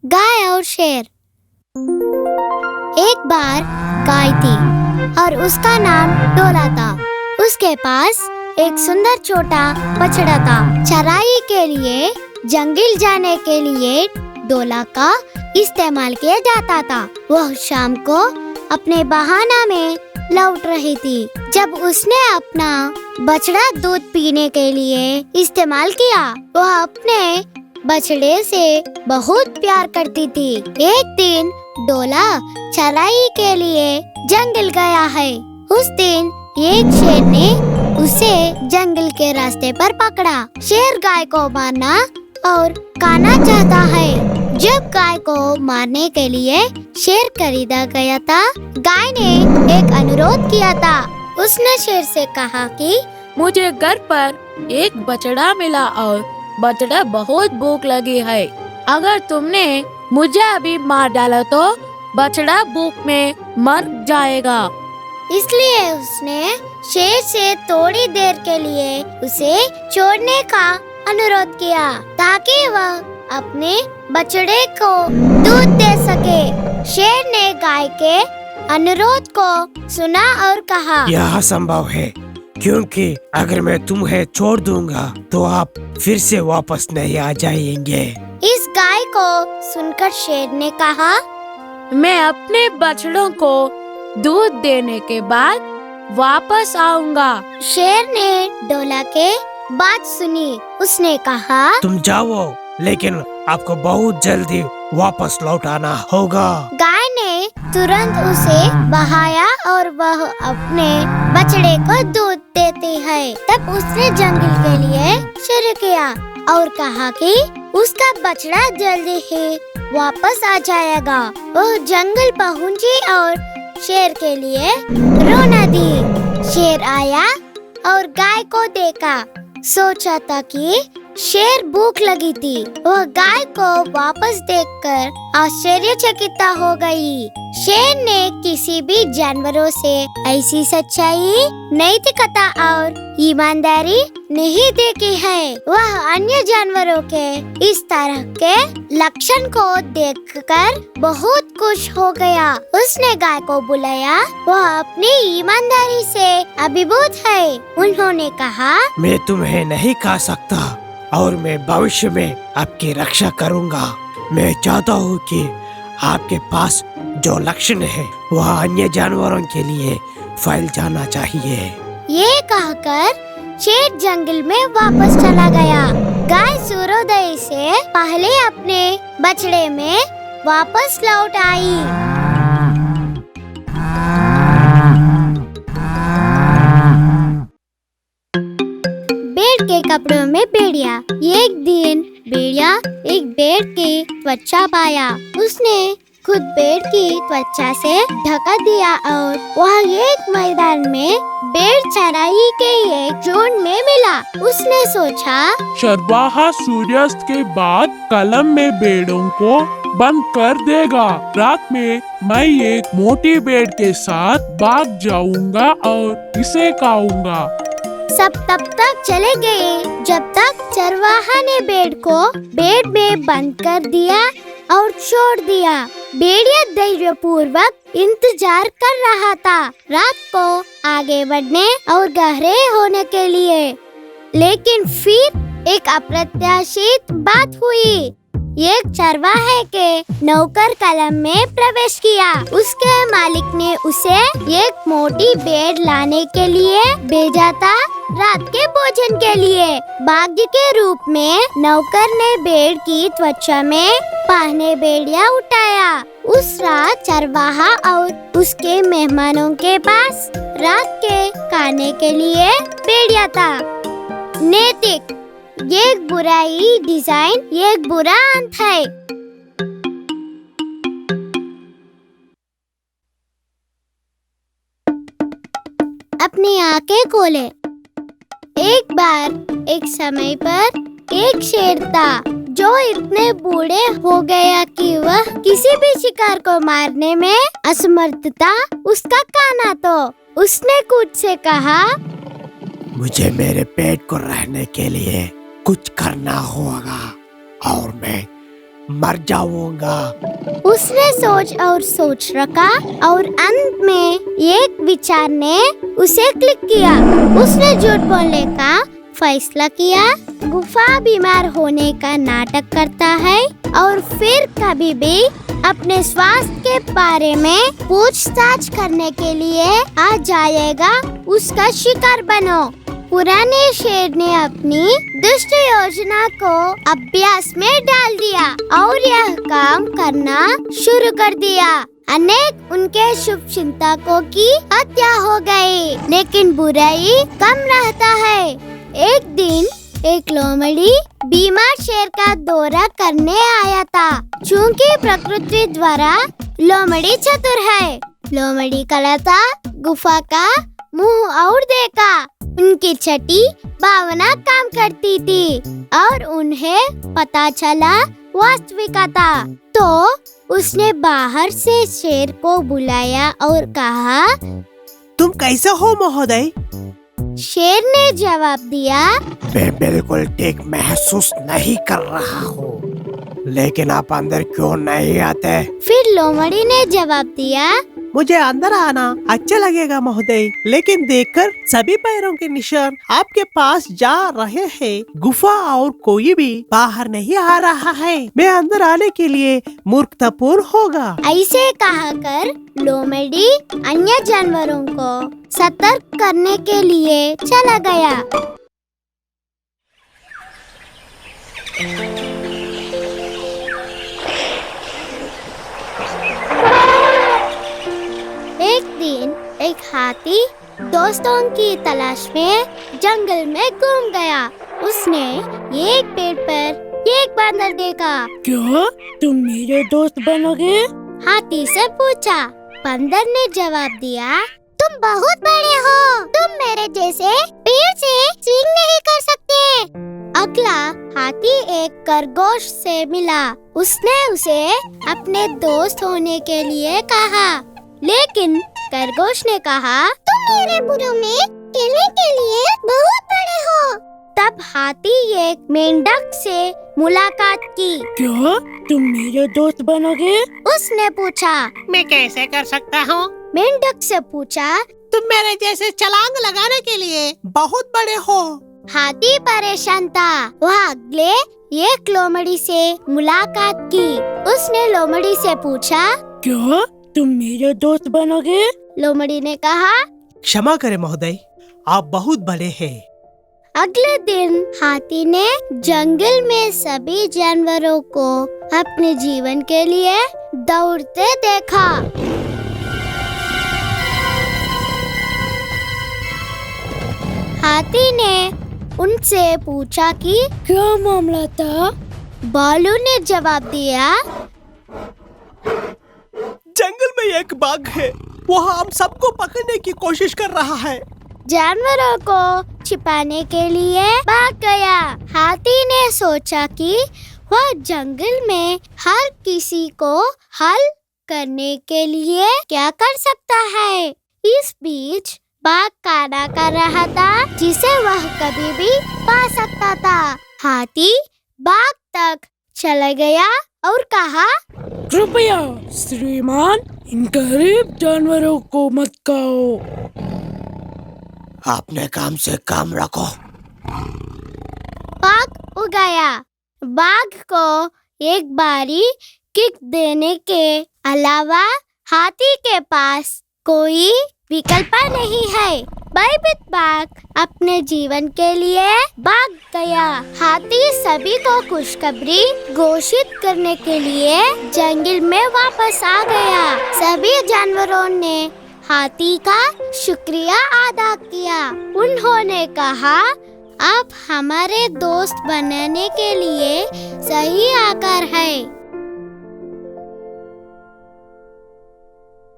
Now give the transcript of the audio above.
गाय और शेर। एक बार गाय थी और उसका नाम डोला था। उसके पास एक सुंदर छोटा बछड़ा था। चराई के लिए जंगल जाने के लिए डोला का इस्तेमाल किया जाता था। वह शाम को अपने बहाना में लौट रही थी जब उसने अपना बछड़ा दूध पीने के लिए इस्तेमाल किया। वह अपने बछड़े से बहुत प्यार करती थी। एक दिन डोला चराई के लिए जंगल गया है। उस दिन एक शेर ने उसे जंगल के रास्ते पर पकड़ा। शेर गाय को मारना और खाना चाहता है। जब गाय को मारने के लिए शेर खरीदा गया था, गाय ने एक अनुरोध किया था। उसने शेर से कहा कि मुझे घर पर एक बछड़ा मिला और बछड़ा बहुत भूख लगी है। अगर तुमने मुझे अभी मार डाला तो बछड़ा भूख में मर जाएगा। इसलिए उसने शेर से थोड़ी देर के लिए उसे छोड़ने का अनुरोध किया ताकि वह अपने बछड़े को दूध दे सके। शेर ने गाय के अनुरोध को सुना और कहा, यह असंभव है, क्योंकि अगर मैं तुम्हें छोड़ दूंगा तो आप फिर से वापस नहीं आ जाएंगे। इस गाय को सुनकर शेर ने कहा, मैं अपने बछड़ों को दूध देने के बाद वापस आऊंगा। शेर ने डोला के बात सुनी। उसने कहा, तुम जाओ, लेकिन आपको बहुत जल्दी वापस लौट आना होगा। गाय ने तुरंत उसे बहाया और वह अपने बछड़े को दूध देती है। तब उसने जंगल के लिए शुरू किया और कहा कि उसका बछड़ा जल्दी ही वापस आ जाएगा। वह जंगल पहुंची और शेर के लिए रोना दी। शेर आया और गाय को देखा। सोचा था कि शेर भूख लगी थी। वह गाय को वापस देखकर आश्चर्यचकित हो गई। शेर ने किसी भी जानवरों से ऐसी सच्चाई, नैतिकता और ईमानदारी नहीं देखी है। वह अन्य जानवरों के इस तरह के लक्षण को देखकर बहुत खुश हो गया। उसने गाय को बुलाया। वह अपनी ईमानदारी से अभिभूत है। उन्होंने कहा, मैं तुम्हें नहीं खा सकता और मैं भविष्य में आपकी रक्षा करूंगा। मैं चाहता हूँ कि आपके पास जो लक्षण है वह अन्य जानवरों के लिए फैल जाना चाहिए। ये कहकर शेर जंगल में वापस चला गया। गाय सूर्योदय से पहले अपने बछड़े में वापस लौट आई। भेड़ के कपड़ों में भेड़िया। एक दिन भेड़िया एक भेड़ की त्वचा पाया। उसने खुद पेड़ की त्वचा से ढका दिया और वह एक मैदान में भेड़ चराई के एक झुंड में मिला। उसने सोचा, चरवाहा सूर्यास्त के बाद कलम में भेड़ों को बंद कर देगा। रात में मैं एक मोटी भेड़ के साथ भाग जाऊंगा और इसे खाऊंगा। सब तब तक चले गए जब तक चरवाहा ने भेड़ को भेड़ में बंद कर दिया और छोड़ दिया। भेड़िया धैर्य पूर्वक इंतजार कर रहा था रात को आगे बढ़ने और गहरे होने के लिए। लेकिन फिर एक अप्रत्याशित बात हुई। एक चरवाहे के नौकर कलम में प्रवेश किया। उसके मालिक ने उसे एक मोटी भेड़ लाने के लिए भेजा था। रात के भोजन के लिए भाग्य के रूप में नौकर ने भेड़ की त्वचा में पहने भेड़िया उठाया। उस रात चरवाहा और उसके मेहमानों के पास रात के खाने के लिए भेड़िया था। नैतिक, एक बुराई डिजाइन, एक बुरा अंत है। अपनी आंखें खोले। एक बार एक समय पर एक शेर था जो इतने बूढ़े हो गया कि वह किसी भी शिकार को मारने में असमर्थ था। उसका खाना तो उसने खुद से कहा, मुझे मेरे पेट को रहने के लिए कुछ करना होगा और मैं मर जाऊंगा। उसने सोच रखा और अंत में एक विचार ने उसे क्लिक किया। उसने झूठ बोलने का फैसला किया। गुफा बीमार होने का नाटक करता है और फिर कभी भी अपने स्वास्थ्य के बारे में पूछताछ करने के लिए आ जाएगा। उसका शिकार बनो। पुराने शेर ने अपनी दुष्ट योजना को अभ्यास में डाल दिया और यह काम करना शुरू कर दिया। अनेक उनके शुभ चिंतकों की हत्या हो गई, लेकिन बुराई कम रहता है। एक दिन एक लोमड़ी बीमार शेर का दौरा करने आया था। चूंकि प्रकृति द्वारा लोमड़ी चतुर है, लोमड़ी कलाता गुफा का मुंह और देखा। उनकी छठी भावना काम करती थी और उन्हें पता चला वास्तविकता था। तो उसने बाहर से शेर को बुलाया और कहा, तुम कैसे हो महोदय? शेर ने जवाब दिया, मैं बिल्कुल ठीक महसूस नहीं कर रहा हूँ, लेकिन आप अंदर क्यों नहीं आते? फिर लोमड़ी ने जवाब दिया, मुझे अंदर आना अच्छा लगेगा महोदय, लेकिन देखकर सभी पैरों के निशान आपके पास जा रहे हैं। गुफा और कोई भी बाहर नहीं आ रहा है। मैं अंदर आने के लिए मूर्खतापूर्ण होगा। ऐसे कहकर लोमड़ी अन्य जानवरों को सतर्क करने के लिए चला गया। एक दिन एक हाथी दोस्तों की तलाश में जंगल में घूम गया। उसने एक पेड़ पर एक बंदर देखा। क्या तुम मेरे दोस्त बनोगे? हाथी से पूछा। बंदर ने जवाब दिया, तुम बहुत बड़े हो, तुम मेरे जैसे पेड़ से स्विंग नहीं कर सकते। अगला हाथी एक खरगोश से मिला। उसने उसे अपने दोस्त होने के लिए कहा, लेकिन खरगोश ने कहा, तुम मेरे बुरों में खेलने के लिए बहुत बड़े हो। तब हाथी एक मेंढक से मुलाकात की। क्या तुम मेरे दोस्त बनोगे? उसने पूछा। मैं कैसे कर सकता हूँ? मेंढक से पूछा। तुम मेरे जैसे छलांग लगाने के लिए बहुत बड़े हो। हाथी परेशान था। वह अगले एक लोमड़ी से मुलाकात की। उसने लोमड़ी से पूछा, क्या तुम मेरे दोस्त बनोगे? लोमड़ी ने कहा, क्षमा करें महोदय, आप बहुत बड़े हैं। अगले दिन हाथी ने जंगल में सभी जानवरों को अपने जीवन के लिए दौड़ते देखा। हाथी ने उनसे पूछा कि क्या मामला था? भालू ने जवाब दिया, जंगल में एक बाघ है, वह हम सबको पकड़ने की कोशिश कर रहा है। जानवरों को छिपाने के लिए भाग गया। हाथी ने सोचा कि वह जंगल में हर किसी को हल करने के लिए क्या कर सकता है। इस बीच बाघ काना कर रहा था, जिसे वह कभी भी पा सकता था। हाथी बाघ तक चला गया और कहा, कृपया श्रीमान, इन गरीब जानवरों को मत खाओ। अपने काम से काम रखो। बाघ उड़ गया। बाघ को एक बारी किक देने के अलावा हाथी के पास कोई विकल्प नहीं है। भयभीत बाघ अपने जीवन के लिए भाग गया। हाथी सभी को खुशखबरी घोषित करने के लिए जंगल में वापस आ गया। सभी जानवरों ने हाथी का शुक्रिया अदा किया। उन्होंने कहा, आप हमारे दोस्त बनने के लिए सही आकार है।